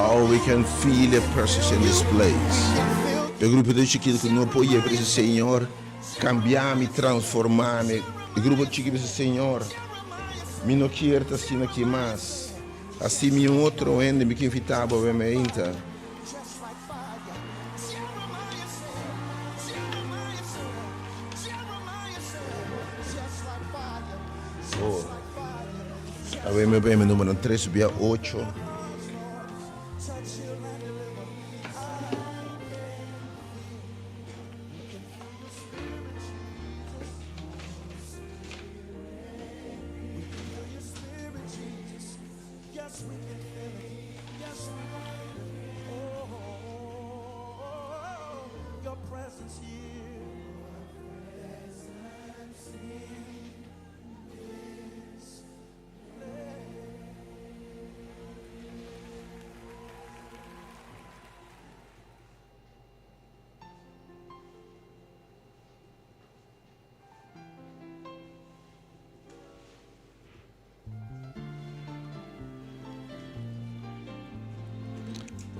Oh, we can feel the presence in this place. O grupo de chiquito que não pode ir para esse Senhor, cambiar, me transformar. O grupo de chiquito, Senhor, me não quer estar assim aqui mais. Assim, me outro ainda me que invitava a me entrar. A ver, meu número 3, via 8.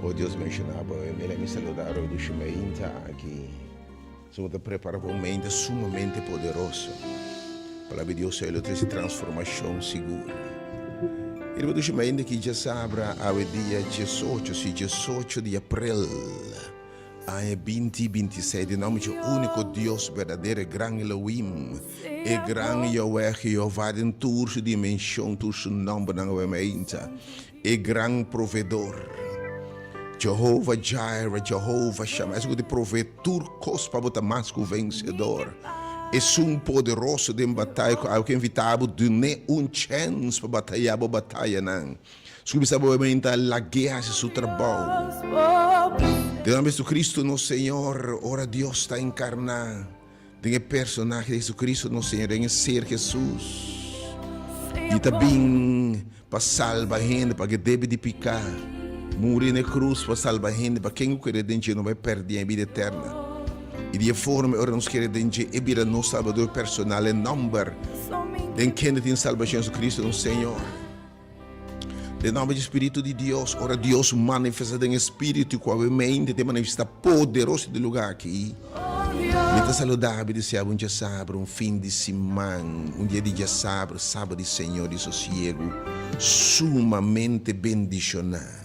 Oh, Deus mencionava, ele me saludar hoje, deixa me entrar aqui. Somos preparados para um momento sumamente poderoso. A palavra de Deus é outra transformação segura. Ele deixa me ainda que já sabe, ao dia 18, se 18 de abril, a 2027, em nome do único Deus verdadeiro, gran Elohim, e gran Yahweh, Jeová, em toda sua dimensão, todo seu nome, e gran provedor. Jehovah Jireh, Jehovah Shammah, é o de prover turcos para botar mais que o vencedor. É um poderoso de batalha, alguém invitado de nem chance para batalhar, para batalha não. Se sabe a guerra se seu trabalho. De nome de Cristo, nosso Senhor, ora Deus está encarnado. Tem personagem de Jesus Cristo, nosso Senhor, tem ser Jesus. E também para salvar a gente, para que deve de picar. Morrer na cruz para salvar a gente, para quem o crente não vai perder a vida eterna. E de forma, ora nos crentes, e vira nosso salvador personal, em nome de quem tem salvação Jesus Cristo, nosso Senhor. De nome do Espírito de Deus, ora Deus manifesta em Espírito, com a mente, te manifesta poderoso de lugar aqui. Muito saudável, deseava um dia sábado, um fim de semana, um dia de sábado, sábado de Senhor, de sossego, sumamente bendicionado.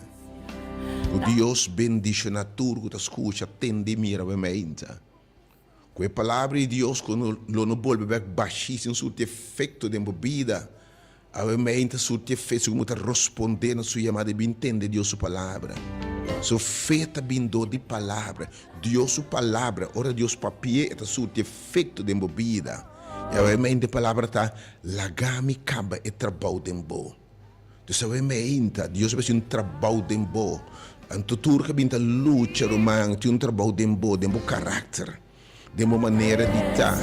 O Deus bendicionar tudo que escuta, atende miravelmente. Com a palavra de Deus, quando não volve baixíssimo sobre o efeito da vida, a mente sobre o efeito como responder na sua chamada e entender Deus sua palavra. So feita bindo de palavra, Deus sua palavra, ora Deus papie eta sobre o efeito da vida. E a mente palavra tá lagami caba e trabalho dembo. Então a mente Deus vai ser um trabalho dembo. Anto turca binta luta romang ti um trabalho dembo caráter, dembo maneira de estar.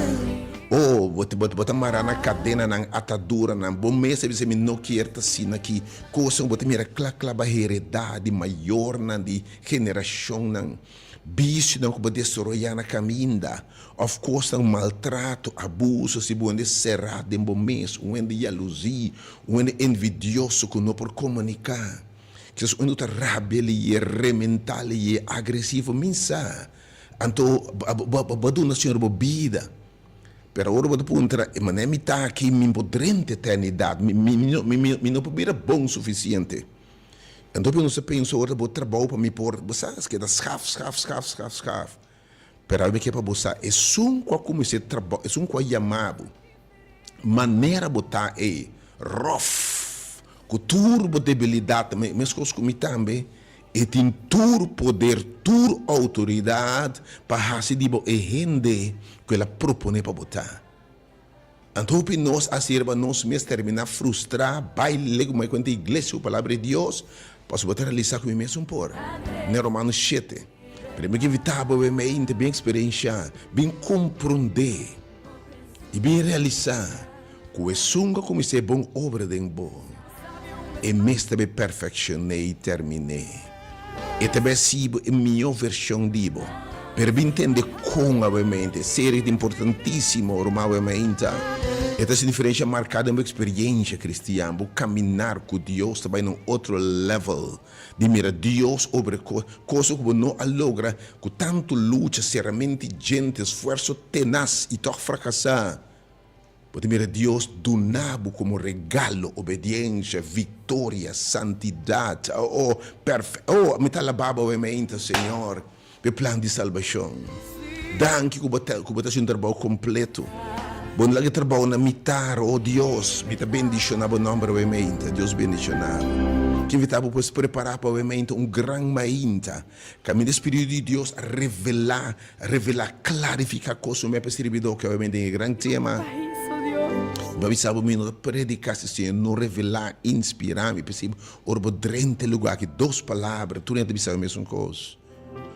Oh, bota marana cadena nang atadura nang bom mês você me não quer tá assim aqui, coisa bota mira claba heredade maior nang de geração nang bicho nang que destroyar na caminda. Of course nang maltrato, abuso se bom de serrar dembo mês, de jalousia, de envidioso que não por comunicar. Que é uma rabia e remental e agressivo minsa anto baduna senhor bebida pero ora bota puntra e mané mi tá aqui mi podrente eternidade mi não bebida bom suficiente então eu não se penso ora bota trabalho para me por vocês que da schaf pero eu me que para você é como esse trabalho é chamado maneira botar é rough com turbo debilidade, mas comigo também, e tem tur poder, tur autoridade para fazer e rende que ela propõe para botar. Então, nós acerba nós mesmos terminar frustrar, baile como quando a igreja, a palavra de Deus, posso botar realizar com mesmo por. Em Romanos 7, primeiro que evitava bem experiência, bem compreender e bem realizar que é sunga como se é bom obra de bom. E mestre be perfeccionei e terminei. E também sibo a minha versão dibo. Per entender com a mente, ser importantíssimo, normalmente. Esta significa marcada uma experiência cristã, caminhar com Deus também num outro level. De mirar Deus sobre coisas que não logra, com tanto luta, seriamente, gente, esforço tenaz e toch fracassar. Porque mira Deus do nabo como regalo, obediência, vitória, santidade. Me está lababa o mente, Senhor, pelo plano de salvação. Danke que você um trabalho completo. Bom lagi trabalho na mitar, oh Deus, me está bendicionado o nome do mente, Deus bendicionado. Que me está para preparar para o mente grande mainta. Caminho do Espírito de Deus a revelar, clarificar coisas, me percebido que o mente é um grande tema. Mas sabe mesmo predicar se não revelar, inspirar, me percebo, orbo drente lugar que duas palavras, tu nem sabe a mesma coisa.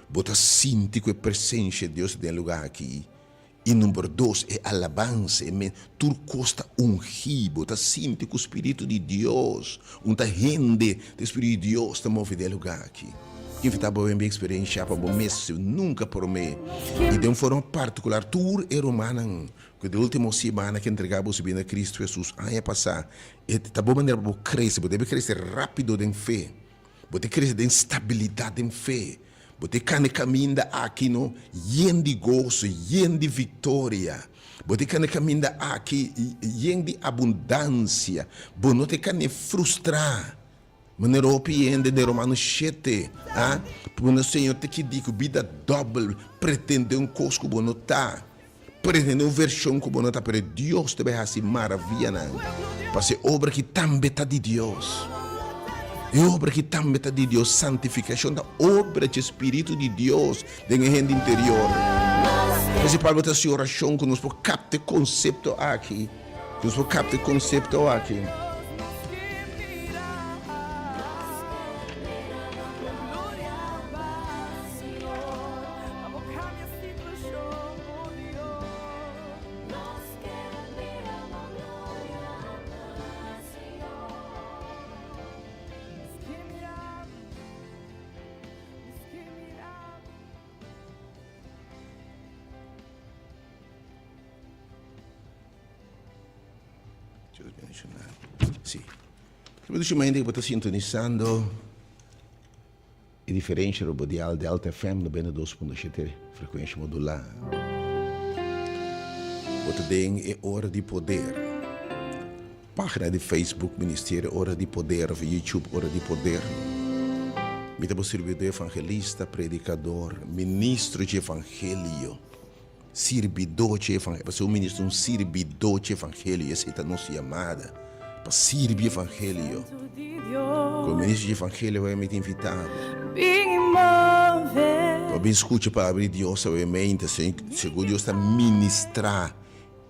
Bota sinto que a presença de Deus tem lugar aqui. E número 2 é alabança, tu costa ungir, bota sinto que o Espírito de Deus, rende do Espírito de Deus, está movendo de lugar aqui. Quem está bom em experiência para bom mês, nunca por mim. E de uma forma particular, tu é humana, que da última semana que entregava o subir a Cristo Jesus, ano passado, está bom maneira para crescer, deve crescer rápido em fé, deve crescer em estabilidade em fé, deve caminhar aqui no de gozo, de vitória. Deve caminhar aqui de abundância, não te frustrar. Mas na Europa ainda de Romanos 7, porque o Senhor te que diz que vida double pretende coisa que não está, pretende uma versão que não está, para Deus te vai fazer maravilha, para ser obra que também está de Deus. É obra que também está de Deus, santificação da obra do Espírito de Deus dentro do gente interior. Esse para essa oração que nós podemos captar conceito aqui, Sì. Semplicemente che stai sintonizzando i differenze radial di Alta FM da bene 2.7 frequenza modulare. Wat ding è Ora di Poder. Pagina di Facebook Ministério Ora di Poder, of YouTube Ora di Poder. Mi te servidor evangelista, predicador, ministro de evangelho. Servidor de evangelho, para ser um ministro, um servidor de evangelho, essa é a nossa chamada, para servir evangelho. Como ministro de evangelho, vai me invitar. Para me escutar a palavra de Deus, obviamente, segundo Deus está ministrar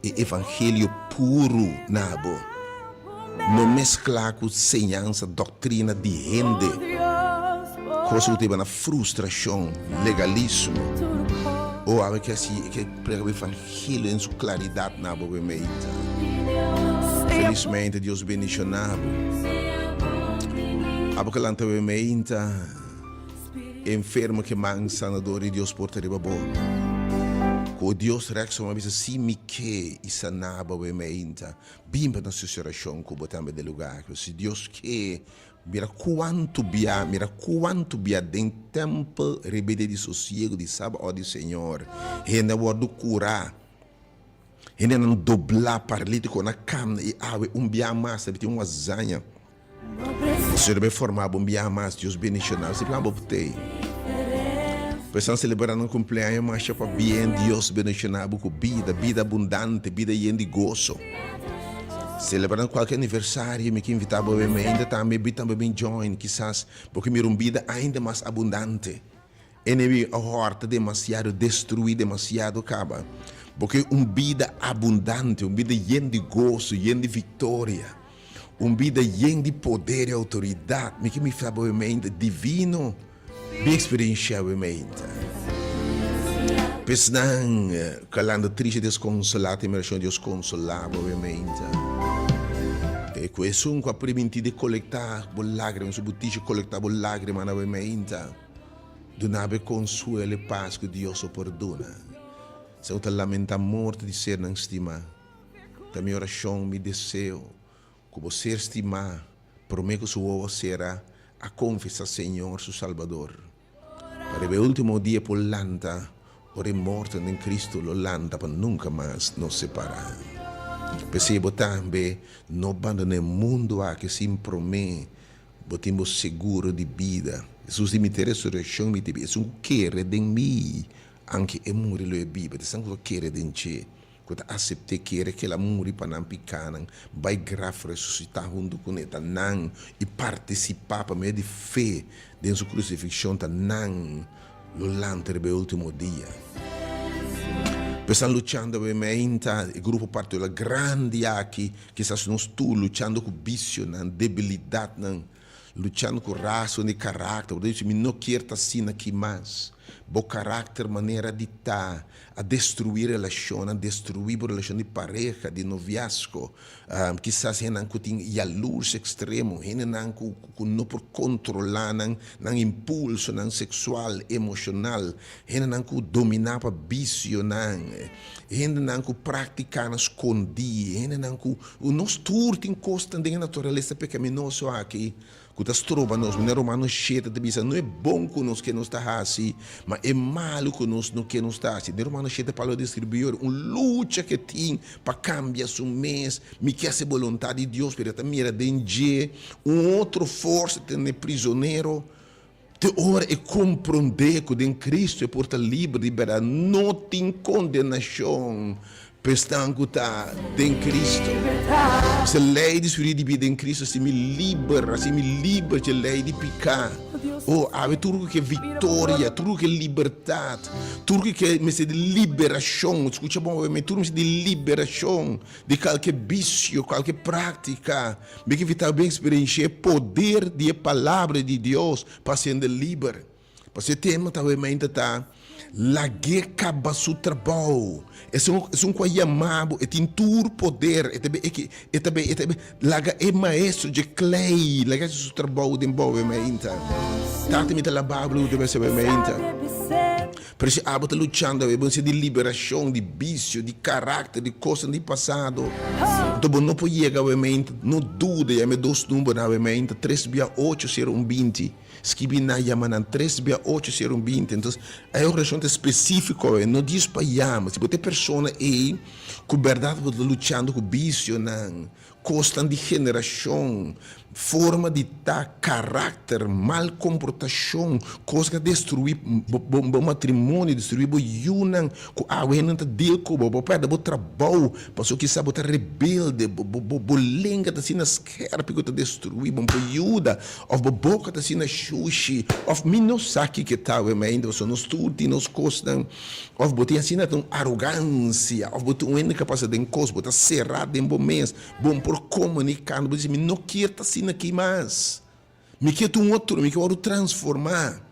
o evangelho puro, nabo. Não mesclar com ensinança, doutrina de rende. Coisa que tem na frustração, legalismo. Ou algo que assim, que prega o evangelho em sua claridade na boa mente. Felizmente, Deus bendicionado. Abo que lanta a mente, enfermo que manca sanador e Deus porta de babo. Com Deus reação uma vez assim me que e sanaba a mente. Bimba na sua oração que botamos de lugar. Se Deus quer mira quanto bia dentro tempo rebelde de sossego de sábado do Senhor. E na hora do curar. E não doblar paralítico na cama e ave bia massa, tem uma zanha. O Senhor vai formar bia massa, Deus bendicionado, se vai botei. Pessoas celebrando um cumpleaños, mas para bem Deus bendicionado com vida abundante, vida de gozo. Celebrando qualquer aniversário, me que invitava ainda também bem join, quizás, porque minha vida ainda mais abundante. E a horta demasiado destruída, demasiado acaba. Porque vida abundante, vida cheia de gozo, cheia de vitória, vida cheia de poder e autoridade, me que me fala divino, bem experiencialmente. Pesnan, calando triste, desconsolado, e merece Deus consolar, obviamente. E questo un qua permette di collectare lacrime, su bottiglie collectare lacrime, ovviamente. Donare consuelo e pace che Dio perdona. Se tu lamenta a morte di ser non stima, a minha oração, meu desejo, que você estimar, prometo que sua será a confessar Senhor, seu Salvador. Para o último dia por lanta, ora morto em Cristo, lo lanta para nunca mais nos separar. Percebo também, não abandonar o mundo a que se promete, botemos seguro de vida. Jesus me tem ressurreição, me tem vida. Jesus quer de mim, anche e muri lo e Bíblia. Jesus quer de ti. Quando aceite quer que ela muri para não picar, vai grave ressuscitar junto com ele, não e participar para meio de fé de sua crucifixão, não lo lanter o último dia. Estão lutando obviamente, o grupo parte da grande aqui, que está lutando com vício, debilidade, lutando com raça e caráter. Eu disse, não quero estar assim aqui mais. Bo caráter, maneira de estar, a destruir a relação de pareja, de noviazgo. Quizás não tem a luz extremo, não por controlar, não impulso, não sexual, emocional, não dominar para vício, não praticar escondido, não nós tudo encosta na natureza pecaminosa aqui. Que está trova-nos, o Romano chega de dizer, não é bom que nós que não está assim, mas é malo que nós não que não está assim. O Romano chega para o distribuidor, luta que tem para cambiar seu mês, me quer ser vontade de Deus, para mira de outra força de prisioneiro. De hora é compreender que em Cristo é porta livre, liberar, não tem condenação. Pestanco está em Cristo. Se a lei de espírito de vida em Cristo se me libera de lei de picar. Oh, há tudo que é vitória, tudo que é liberdade, tudo que é de liberação. Escuta bom, tudo que é de liberação de qualquer vício, qualquer prática. Me que vital bem experienciar o poder da palavra de Deus para ser livre. Para ser tema também está la guerra acaba seu trabalho. É um coisa amado, tem todo poder, é também laga é maestro de clay, laga seu trabalho de envolvimento. Tanto me la Bíblia deve ser por isso, está lutando de liberação, de vício, de caráter, de coisas do passado. Então, não pode chegar, não duda, me dois números, 3/8/20. Escrevi na Yamanan 3/8/20. Então, é uma relação específica, não diz para Yama. Se você pessoa aí, com verdade, lutando com vício, costa de geração, forma de estar, caráter, mal comportação, coisa que destruir o matrimônio, destruir o yunan, com a não está dele com o pai da trabalho, passou que sabe estar rebelde, o lenga está sendo esquerda, que está destruir, o ajuda, ou a boca está sendo xuxi, ou me não sabe que está, ainda só nos tudo, nos costas, ou botem assim, então arrogância, ou botem uma incapacidade de coisa, botar cerrado em bom mês, bom por comunicar, não dizer, não quero estar assim aqui mais, me quero um outro, me quero transformar.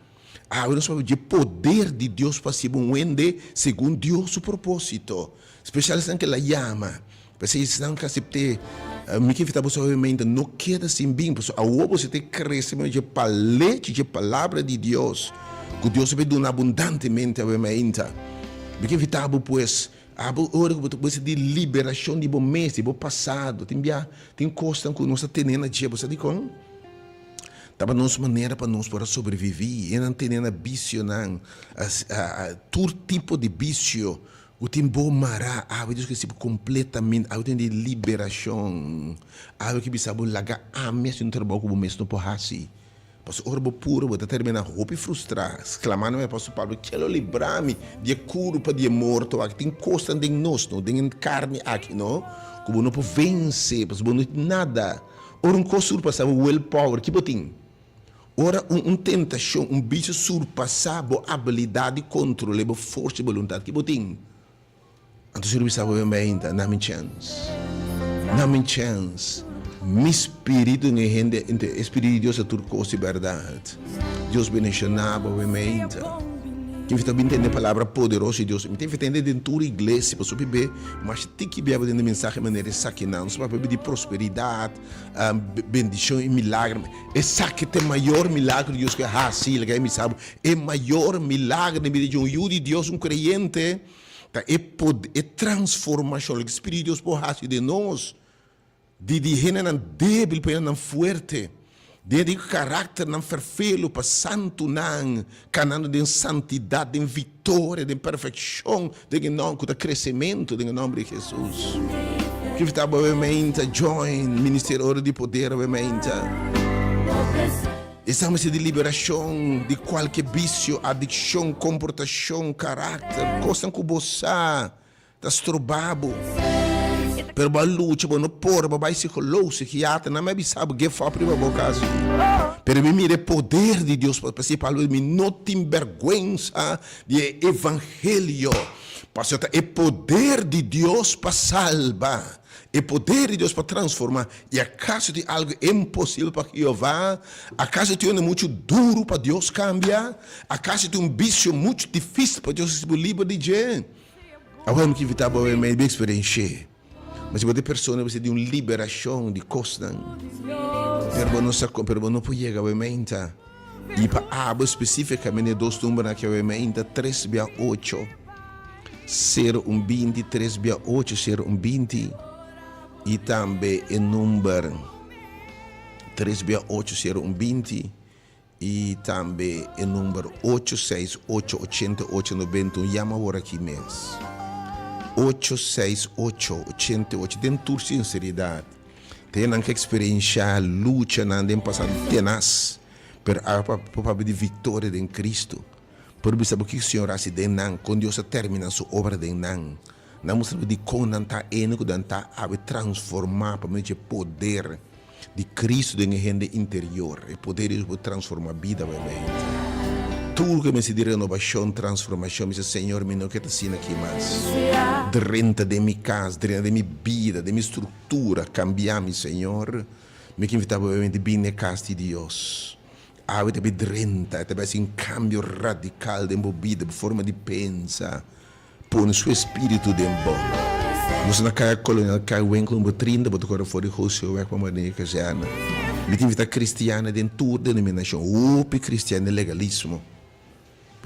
Eu sabemos de poder de Deus para ser um ende segundo Deus o propósito, especialmente naquela que ela chama, para se não aceitar, me quero evitar possivelmente não queda assim bem, porque a você tem que crescer de palete de palavra de Deus, que Deus vai dar abundantemente a mente. Me quero evitar pois agora você de liberação de bom mês, de bom passado, tem coisa que nós temos na dia, você diz como? Tava nossa maneira para nós poder sobreviver, e não tem vício, não, todo tipo de vício, o tempo mará, Deus que se completamente, tem de liberação, que bisa laga mês no trabalho como mês no porrasi. Posso orbo puro, vou terminar roupa e frustrar, exclamando me posso Paulo, quero livrar-me de culpa de morto, aqui tem costa de nós, não tem carne aqui, não, como não pode vencer, posso não nada. Ora coisa surpassar o willpower, que botim. Ora tentação, vício surpassar a habilidade de controle, a força de vontade, que botim. Então se sabe bem, não me chance. Mi espírito em gente, espírito de Deus é tudo coisa e verdade. Deus bendicionava obviamente. Quem está entendendo a palavra poderosa de Deus, tem que entender dentro da igreja, para saber, mas tem que ver a mensagem de maneira saquinando, para beber de prosperidade, bendição e milagre. Essa que tem maior milagre de Deus que sim, me sabe, é maior milagre de um judo de Deus, um crente. Tá, é transformação. O Espírito de Deus por raça de nós. De gente não débil para não forte. De caráter não perfeito para santo não. Canando de santidade, de vitória, de perfeição, de nome, de crescimento, em nome de Jesus. Que está obviamente join ministério de poder obviamente. Estamos de liberação de qualquer vício, adicção, comportação, caráter, coisa que você está estrobado. Pero ba luta, ba no por, ba psicológico, psiquiatra, não me sabe que foi para o caso. Pero me mire poder de Deus para participar, me não tem vergonha de evangelho. Pastor, é poder de Deus para salvar. É poder de Deus para transformar. E acaso de algo impossível para Jeová, acaso de algo muito duro para Deus cambiar, acaso de vício muito difícil para Deus se livrar de gente. Agora que evitar a minha experiência. Mas se você pessoa você de uma liberação de costa. Pero não pode chegar obviamente. E para aba especificamente dois números que obviamente 3/8 020 3/8 020 e também o número 3/8 020 e também o número 868 88 91 chama agora aqui mês 868 88 tem tua sinceridade tem uma experiência luta não tem passado tenaz per a papai de vitória em Cristo por isso sabe que o Senhor assim de não quando Deus termina sua obra de não mostra de como não está indo quando está a transformar para meio poder de Cristo em gente interior e poder de transformar a vida realmente. Tudo que me se de renovação, transformação, me diz Senhor, me não quero assim aqui mais. Dentro de minha casa, dentro de minha vida, de minha estrutura, cambiar-me, Senhor. Me que invitava realmente bem na casa de Deus. Há também dentro, também assim um cambio radical de minha vida, de forma de pensar. Põe o seu espírito dentro. Você não quer colonial, quer o enclão de 30, mas agora fora de Rússia, vai para a maneira casana. Me invita cristiana dentro da denominação. Ope cristiano é legalismo.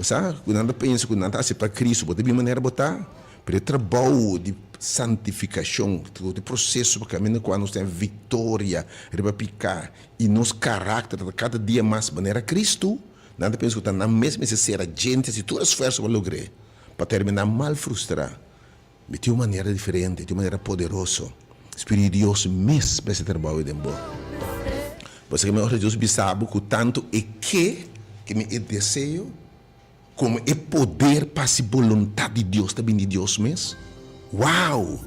Você quando anda pensa, quando anda para Cristo, pode de maneira botar, para o trabalho de santificação, de processo para caminhar quando nós temos vitória, para picar e nos caráter cada dia mais maneira Cristo. Nada pensa que na mesma ser a gente se todo esforço para lograr, para terminar mal frustrado, de uma maneira diferente, de uma maneira poderosa. Espírito de Deus mesmo para esse trabalho de bom. Você que me ora Deus sabe que tanto é que me desejo como é poder para a vontade de Deus, também de Deus mesmo. Uau!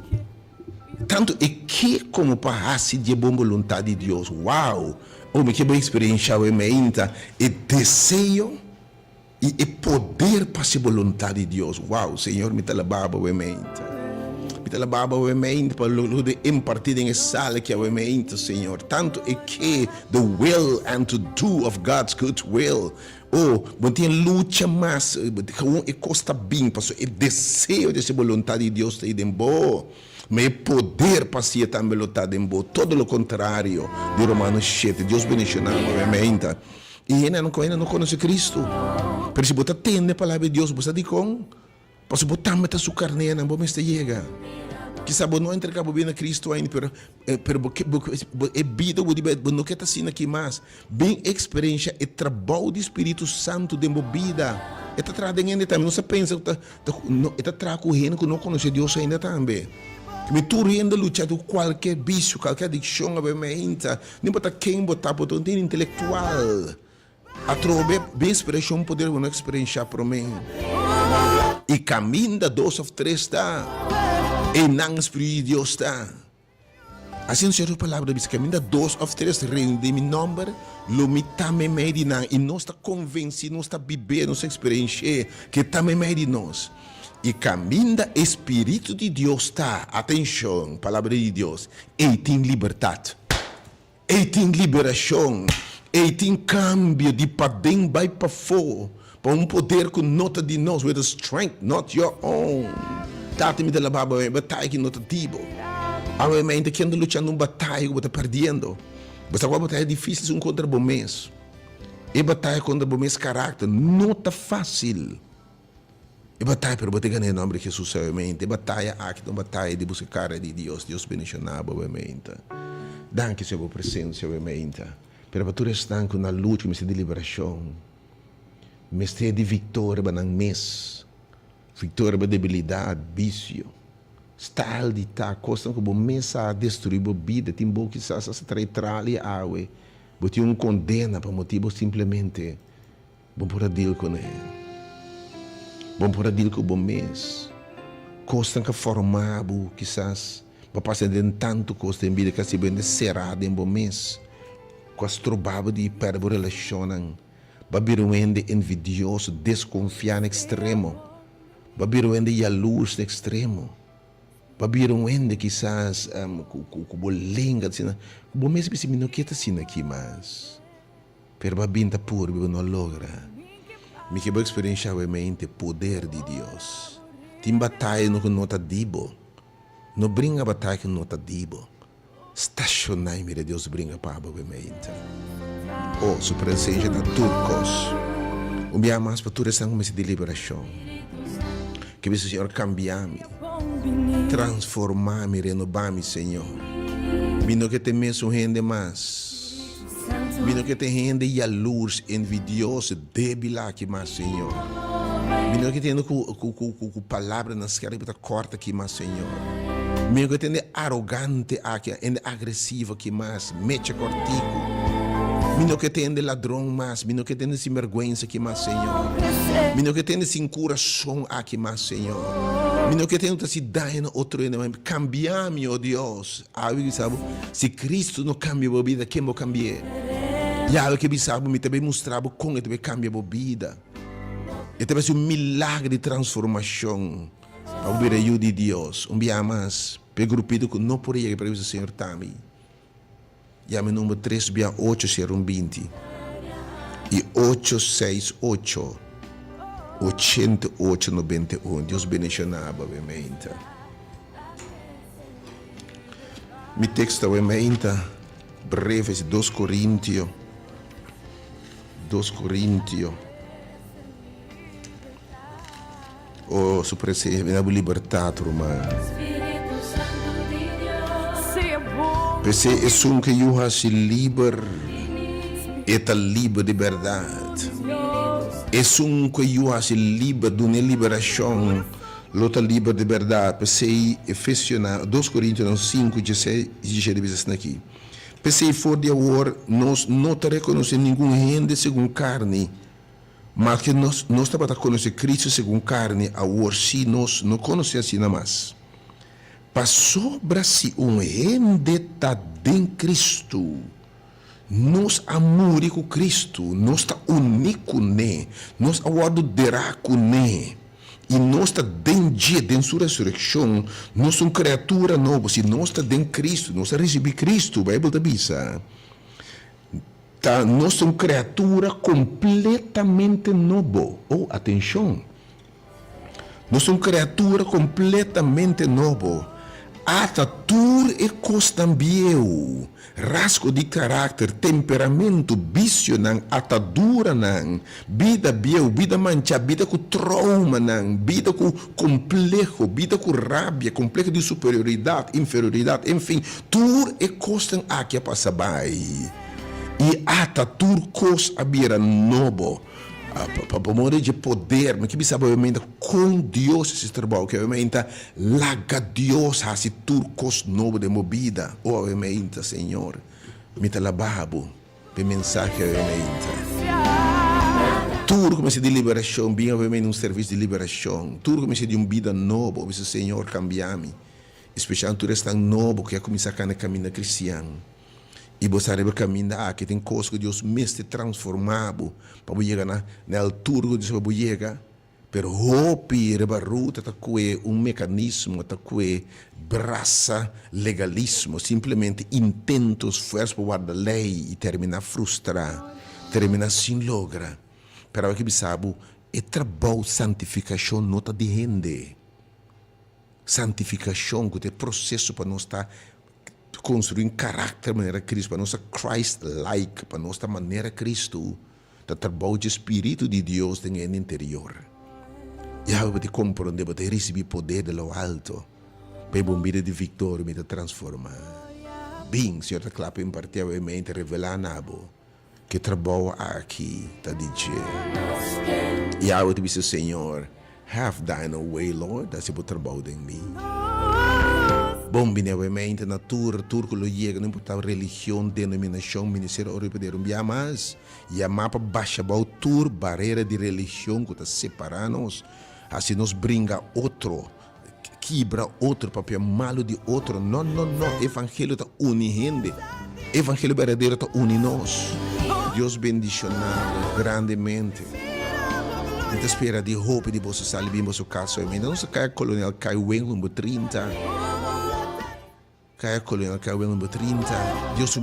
Tanto é que como para a de boa vontade de Deus. Uau! O que boa experiência é desejo e é poder para a vontade de Deus. Uau! Senhor, me talababa o la baba obviamente para de impartir em sala que obviamente Senhor tanto é que the will and to do of God's good will bom tem luta mais é costa bem passou é desejo dessa vontade de Deus está aí dentro mas é poder para si também está dentro todo o contrário de Romanos 7 Deus bendicionar obviamente e ainda não conhece Cristo mas se você atende a palavra de Deus você diz com posso botar meta sua carne não vou me chega que sabe não entregar bem a Cristo ainda pero é vida não quer estar assim aqui mais bem experiência é trabalho do Espírito Santo de vida é tá trazendo também não se pensa é tá trazendo que não conhece Deus ainda também me tu ainda lutar com qualquer vício qualquer adicção obviamente não importa quem botar botar um intelectual a trobe bem experiência poder uma experiência para mim e caminho da 2 ou 3 está e não Espírito de Deus está assim o Senhor palavra diz caminho da 2 ou 3 reino de meu nome lo me tame medina e nós está convencido nós está vivendo nossa experiência que tame de nós e caminho da Espírito de Deus está atenção palavra de Deus e tem liberdade e tem liberação e tem cambio de para dentro vai para fora para poder que nota de nós with a strength not your own dá-me da baba batalha que nota tipo obviamente quem está lutando uma batalha que está perdendo mas agora batalha difícil contra o mês e batalha contra o mês caráter não está fácil E batalha para botar em nome de Jesus, obviamente. Batalha aqui, não batalha de buscar a cara de Deus. Deus bendicionado, obviamente. Danke, Senhor, por presença, obviamente. Pero para tu restar com a luta, de liberação. Mestre de vitória para o mês. Vitória para debilidade, vício. Style de tá, costa que o mês a destruir a vida. Tem bom que se trai a água. Bote condena para motivo simplesmente. Bom por deal com ele. Bom por deal com o bom mês. Costa que formado, quizás. Para passar de tanto costa em vida que se vende cerrado em bom mês. Quase trombava de perder a relação. Babiruende envidioso, desconfiado extremo. Babiruende jaloux extremo. Babiruende quizás com linga, assim, bom mesmo se me não quer assim aqui, mas pero babinta puro, não logra. Me que boa experiência realmente poder de Deus. Tem batalha no que nota dibo, não brinca batalha que nota dibo. Estacionai me Deus brinca para realmente. Oh, sua presença da turcos. Um dia mais para tu restar com essa deliberação. Que o Senhor cambiar-me, transformar-me, renovar-me, Senhor. Mino que te mesmo rende mais. Mino que te rende e a luz envidiosa, débil aqui mais, Senhor. Mino que te com palavra na esquerda corta aqui mais, Senhor. Mino que te arrogante aqui, agressivo aqui mais, mexe cortico. Mino que tem de ladrão mais, mino que tem de sinvergüenza aqui mais, Senhor. Mino que tem de sem coração aqui mais, Senhor. Mino que tem de se dar em outro, cambiar-me, oh Deus. Sabe, se Cristo não cambia a vida, quem vai cambiar? E algo que sabe, me também mostrava como ele cambia a vida. E também um milagre de transformação. Para o ajuda de Deus. Dia mais, pegrupido que não poderia para o Senhor também. E a meu número 3, via 820 e 868 8891. Deus bendicionava, obviamente. Mi texto, obviamente, breve, 2 Coríntios. Oh, su presença, venha libertato, romano. Perché é um que eu acho livre, é livre de verdade. É um que eu acho livre de uma liberação, luta livre de verdade. Perché Efesios 2 Coríntios 5, 16, 17 aqui. Perché for de agora, nós não te reconhecemos nenhum gente segundo carne, mas que nós estamos a conhecer Cristo segundo carne, agora sim nós não conhecemos assim mais. Para sobre-se gente está em Cristo, nós amamos com Cristo, nós está único né, nós aguardamos com né, e nós está dentro de sua ressurreição, nós somos criatura nova, se nós está em Cristo, nós recebemos Cristo, a Bíblia diz, nós somos criatura completamente nova. Oh, atenção, nós somos criatura completamente nova. Atatur e costambieu, rasgo de caráter, temperamento, vício nang, atadura nang, vida bieu, vida mancha, vida com trauma nang, vida com complexo, vida com rabia, complexo de superioridade, inferioridade, enfim, tur e costam aqui a passar bem. E atatur cos abira nobo. Para modo de poder, mas que bisa obviamente com Deus esse trabalho, que obviamente laga Deus a se turcos novo de movida, obviamente Senhor, me te lababo, pe mensagem obviamente. Tudo começa de liberação, bem obviamente serviço de liberação, tudo começa de vida novo, obviamente Senhor cambiar-me, especialmente tudo está novo que é começar a caminhar cristiano. E você sabe caminhar que tem coisas que Deus mesmo transformado para chegar na altura que Deus vai chegar. Pero hopi rebaruta tá com mecanismo tá com braça legalismo, simplesmente intento esforço para guardar lei e terminar frustrado, terminar sem logra. Pero que sabe é trabalho santificação nota de rende. Santificação que é processo para nós estar construir caráter maneira Cristo, para nossa Christ-like, para nossa maneira Cristo, o trabalho de Espírito de Deus tem no interior. Yahweh te compreende, te receber poder de lo alto. Para bombir de vitória, me te transformar. Bem, Senhor, te clapa em parte a mente, revelar nabo. Que trabalho aqui, tá dizendo. Yahweh te disse, Senhor, have thine way, Lord, dat se pode trabalhar em mim. Bom, mente, natura, turco, lo chega, não importa religião, denominação, ministério, ou repetir, mas, e a mapa baixa, o tur, barreira de religião, que está separando-nos, assim nos brinca outro, quebra outro, papel malo de outro. Não, evangelho está unindo, evangelho verdadeiro está unindo-nos. Deus bendicionado grandemente. A gente espera de hope de você sair bem, você caso, não se cai colonial, cai o em 30. Kaya colonial kaya number 30. Deus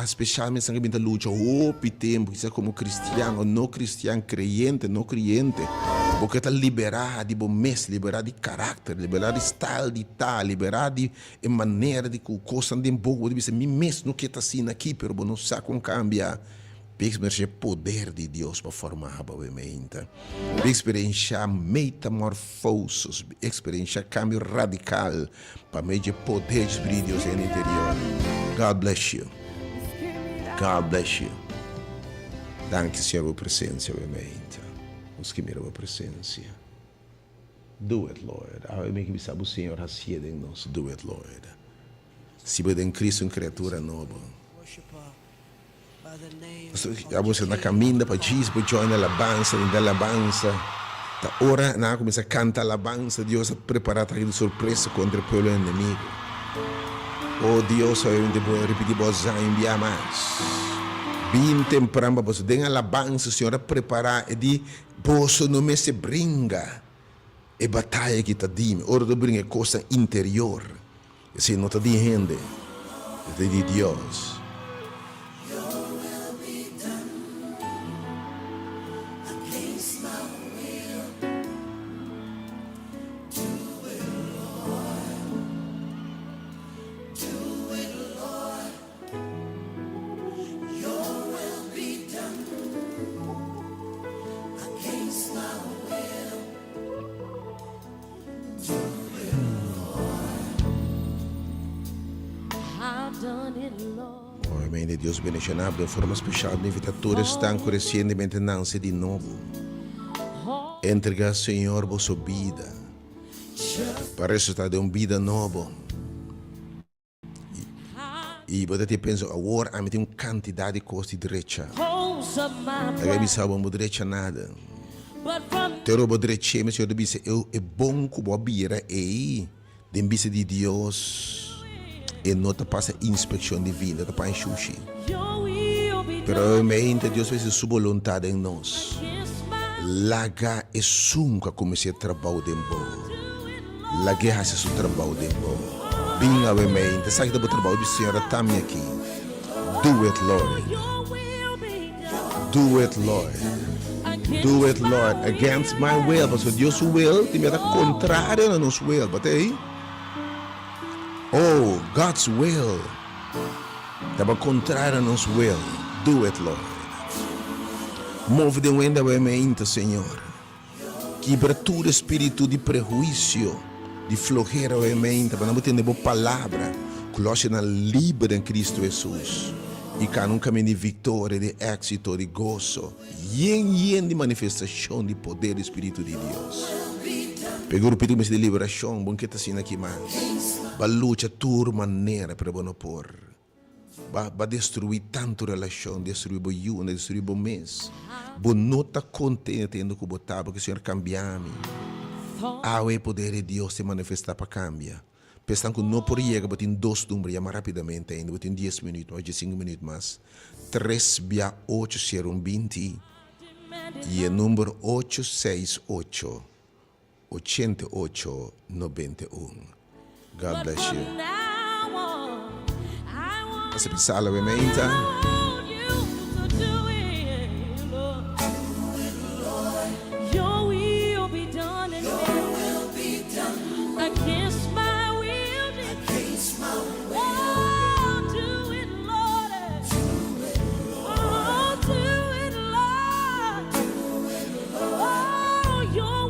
especialmente sangue bem da luta hope tempo, isso é como cristiano, não cristiano, creyente, não creyente. Porque está liberado de bom mês, liberado de caráter, liberado de style de tal, liberado de maneira de coisa de pouco, de dizer, me mês não que está assim aqui, pero não sabe como cambiar. Experiência poder de Deus para formar a mente. Experiência metamorfosis, experiência cambio radical para meio poder de Deus no interior. God bless you. God bless you. Danke, Senhor, pela presença, mente. Os que miram a presença. Do it, Lord. Eu me sabe o Senhor rasiede em nós. Do it, Lord. Se você em Cristo, uma criatura nova. Você na caminho para Jesus, para join a alabança, da hora na começa a cantar a alabança, Deus a preparar de surpresa contra o povo inimigo. Oh Deus, eu vou repetir voz enviar mais. Bem temprano para você, den alabança, Senhor, a preparar e de você não me se brinca. E batalha que está dime, ora de brinca coisa interior. Se não está de gente, é de Deus. Amém. Deus bendicionado de forma especial. De invitadores estão crescendo maintenance de novo. Entrega, Senhor, vossa vida. Para resultar de uma vida nova. E você pensa, agora a tem uma quantidade de coisas de direita. Agora sabe uma direita nada. Te roubo direita, mas eu disse, é bom que você vira aí. De vista de Deus. E não te passa inspeção divina, te passa xuxi. Pero mente Deus fez sua vontade em nós. Laga é sunca comecei a trabalhar de bom. Laga é seu trabalho de bom. Bem a mente, sabe que o trabalho do Senhor está aqui. Do it, Lord. Do it, Lord. Do it, Lord. Against my will, porque Deus will, te me dá contrário a nosso will, batei? Oh, God's will. Estava contrário a nosso will. Do it, Lord. Move de wenda a mente, Senhor. Quebra todo espírito de prejuízo, de flojera a mente, para não ter boa palavra. Coloque na livre em Cristo Jesus. E cá um caminho de vitória, de êxito, de gozo. Yen de manifestação de poder do Espírito de Deus. Pegou o pedido de liberação, bom que está assim aqui mais. Ba luta tua maneira para não pôr. Ba destruir tanto relação, destruir o yuna, destruir o mês. Bo não está contente com o botar, porque o Senhor cambia-me. O poder de Deus se manifestar para cambiar. Pensando que não poderia chegar em 2 números, mais rapidamente ainda, em 10 minutos, mais de 5 minutos mais. 3 via 8 serão 20. E o número 868. 8891. God bless you. Você precisa mente. Your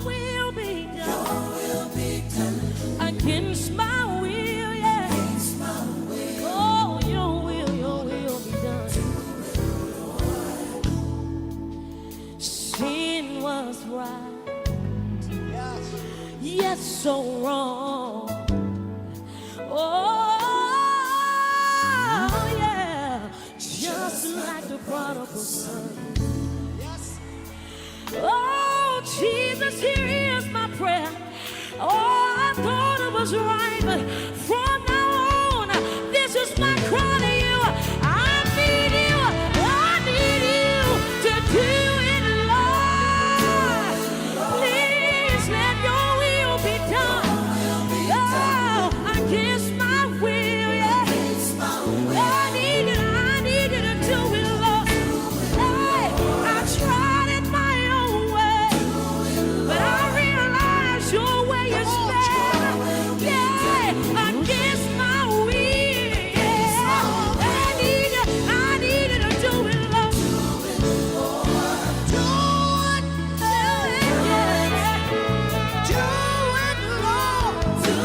will be was right, yet so wrong. Oh, yeah, just like the prodigal son. Oh, Jesus, here is my prayer. Oh, I thought it was right, but from now on, this is my cry to you. I need you. I need you to do it, Lord. Please let your will be done. Oh, against my will, yeah. I need you to do it, Lord. Hey, I tried it my own way, but I realize your way is better. Yeah, against my will, yeah. I need you to do it, Lord. Do it, yeah. Do it, Lord. Do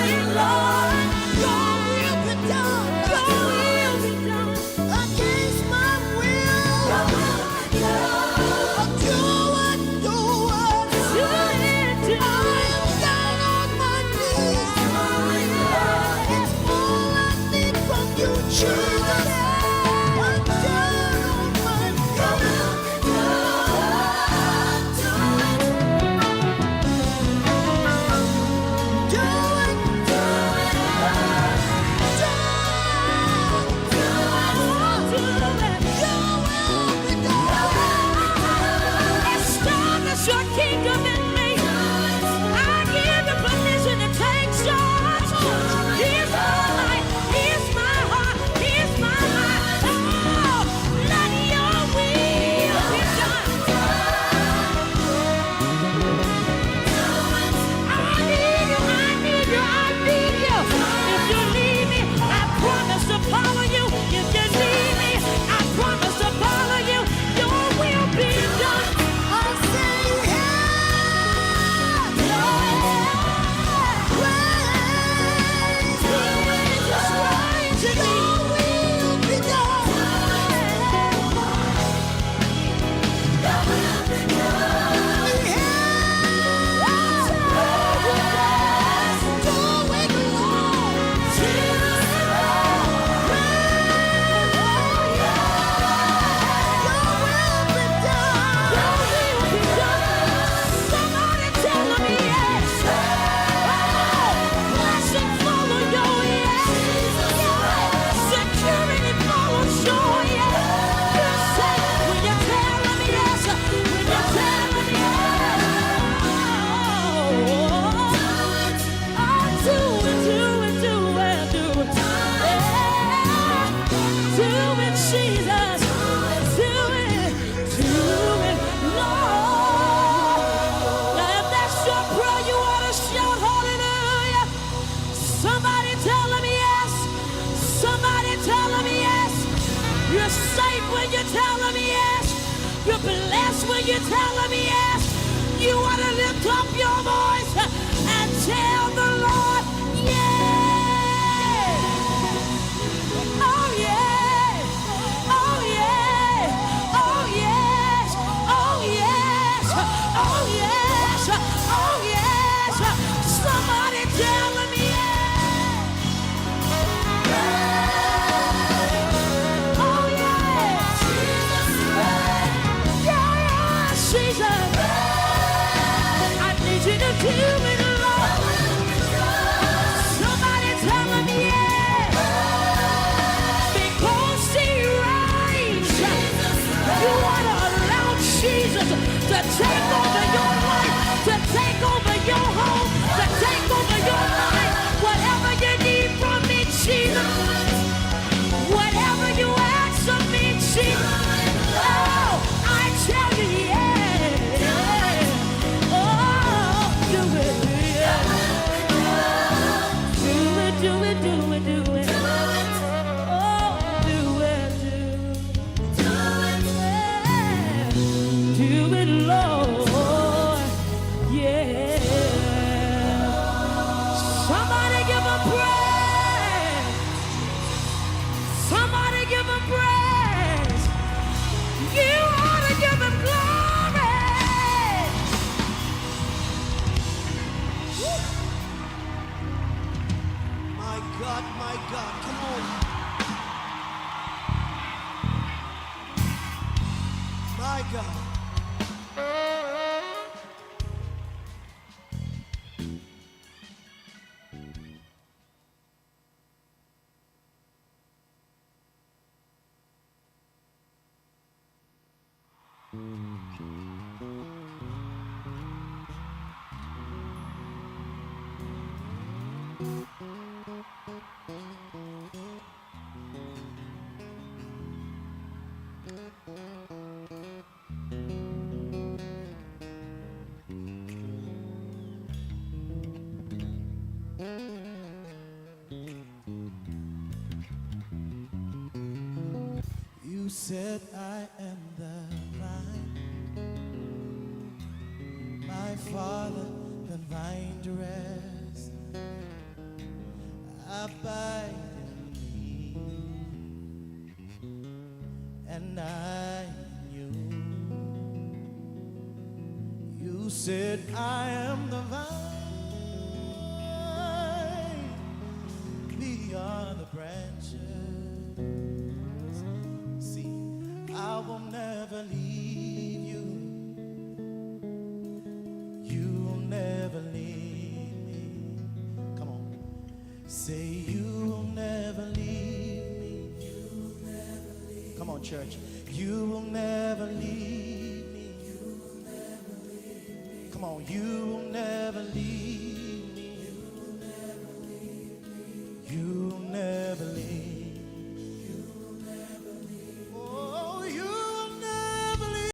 it, Lord. Your will be done. Your will be done. Against my will. Do it, do it. Do it, do it. I'm down on my knees. It's all I need from you, Jesus. I'm down on my knees. Do it, do establish your kingdom in me. I give you permission to take charge. Here's my life, here's my heart, here's my mind. Oh, let your will be done. I need you, I need you, I need you. If you need me, I promise to follow you. If you need me, I promise to follow you. Your will be done. I say yeah, yeah. Praise, just praise to me. Your will be done. Your will be done. Do it, Lord. Somebody tell me yes. Blessing follow your yes. Security follows your yes. You say when you tell me yes, when you tell me yes. Do it, do it, do it, do it. Yeah. Do it, Jesus. Do it, Lord. Now if that's your prayer, you ought to shout hallelujah. Somebody tell him yes. Somebody tell him yes. You're safe when you tell him yes. You're blessed when you tell him yes. You ought to lift up your voice and tell the Lord yes. Oh yeah. Oh yeah. Oh yes. Oh yes. Oh yes. Oh yes. Somebody tell him yes. Oh yes. Yeah, Jesus. I need you to do it, Lord. Somebody tell him yes. Because he reigns, you want to allow Jesus to take over your life, to take over your home, to take over your life. Whatever you need from me, Jesus. Whatever you ask of me, Jesus. Oh, I tell you yes. Oh, do it. Do it, do it, do it, do it. Oh, do it, do it. Do it, Lord. You said I am the vine, my Father, the vine dress. Abide in me, and I in you. You said I am the vine, we are the branches. I will never leave you. You will never leave me. Come on. Say you will never leave me. You will never leave. Come on, church. You will never leave me. You will never leave me. Come on. You will never leave